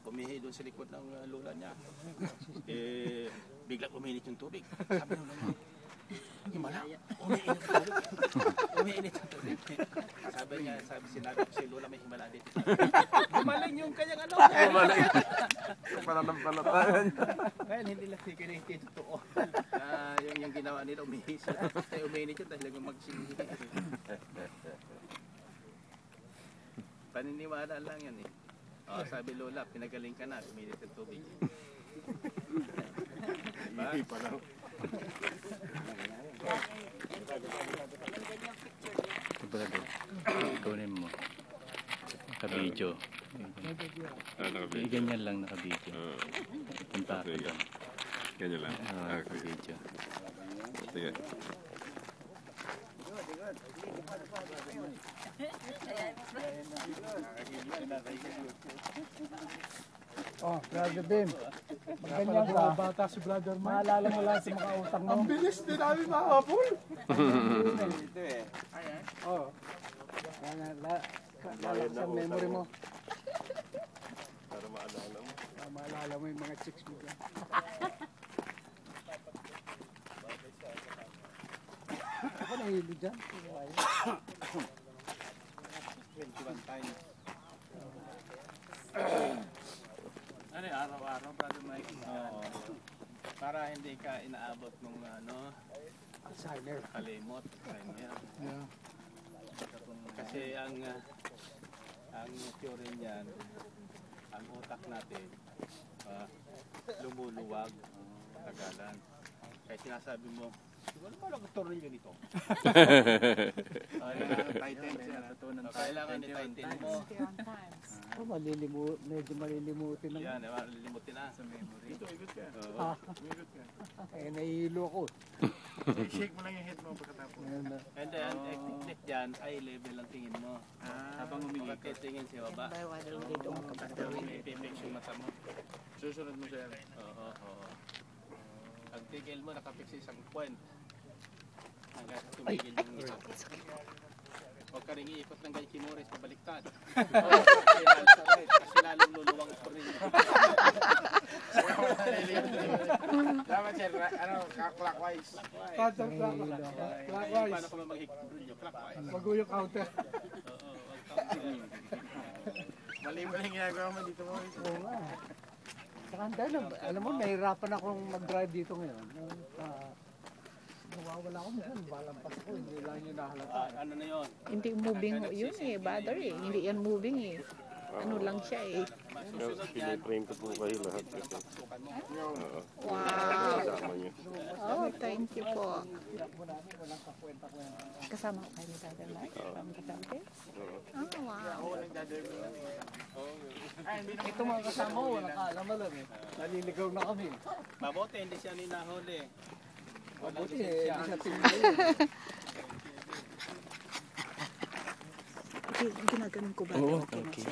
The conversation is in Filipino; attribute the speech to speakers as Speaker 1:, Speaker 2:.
Speaker 1: umihi doon sa likod ng lola niya. Biglang uminit yung tubig. Sabi ng lola, himala, umiinit ang tubig. Umiinit ang tubig. Sinabi ko si lola, may himala dito. Gumaling yung kanyang ano.
Speaker 2: Gumaling. Pananampalataya niya.
Speaker 1: Ngayon, hindi lang sikiniti totoo. Yung ginawa nila, umihi sila. Umiinit yun dahil magsihingi. Paniniwala lang yan eh. Sabi lola, pinagaling ka na, uminit ang tubig. Hindi pa lang.
Speaker 3: Brother, ikunin mo. Naka-video. Ganyan lang naka-video. Punta ka doon.
Speaker 2: Ganyan lang?
Speaker 3: Naka-video.
Speaker 2: Sige.
Speaker 4: Oh, Brother Bim. Magganyan ka. Bata si Brother Mike. Maalala mo lang sa mga utang mo. Ang bilis din namin makapul. Ito eh. Oh. Lalak sa memory mo.
Speaker 2: Para maalala mo.
Speaker 4: Para maalala mo yung mga chicks mo. Ako nahihilo dyan.
Speaker 1: 21 times. Ano yung araw-araw, Brother Mike? Oo. Para hindi ka inaabot nung
Speaker 4: Alzheimer.
Speaker 1: kalimot.
Speaker 4: Yeah.
Speaker 1: Kasi ang theory niyan, ang utak natin lumuluwag tagalan. Kaya sinasabi mo, siguro ba nag-tornilyo nito? Kailangan i-tighten mo.
Speaker 4: Oh, medyo malilimutin naman.
Speaker 1: Yan, malilimutin na sa memory. Ito, ikot ka. Ikot ka.
Speaker 4: Eh, nahihilo ako.
Speaker 1: Shake mo lang yung head mo pagkatapos. And then, ang technique dyan, eye level ang tingin mo. Habang umikot. Tingin siya baba. Ipipix yung mata mo. Susunod mo siya. Oo. Ang tigil mo, nakapix sa isang point. Hanggang tumigil yung isa. Huwag ka rin iikot ng ganyan kimores, pabaliktad. Kasi lalong luluwang ko rin. Dapat sir, clockwise.
Speaker 4: Clockwise.
Speaker 1: Paano ka mag-hikbrilyo? Clockwise.
Speaker 4: Bago yung counter.
Speaker 1: Oo, mali-mali yung ginagawa mo dito mo.
Speaker 4: Oo nga. Saka alam mo, nahirapan akong mag-drive dito ngayon. Nawawala ako minsan, balampas ako, hindi lang yung nahalata.
Speaker 1: Ano na yun?
Speaker 5: Hindi moving yun eh, brother eh. Hindi yan moving eh. Ano lang siya eh.
Speaker 2: Pinitrain ko po kayo lahat kasi.
Speaker 5: Wow!
Speaker 2: Kasama niyo.
Speaker 5: Oh, thank you po. Kasama ko kayo ni Brother Mike? Kasama ka dati? Oh, wow.
Speaker 4: Ito mga kasama ko, walang kaalaman lang eh. Naliligaw na kami.
Speaker 1: Mabuti, hindi siya ninahuli.
Speaker 4: Mabuti eh, hindi siya tingin.
Speaker 5: Ginaganon ko ba?
Speaker 3: Oo, okay.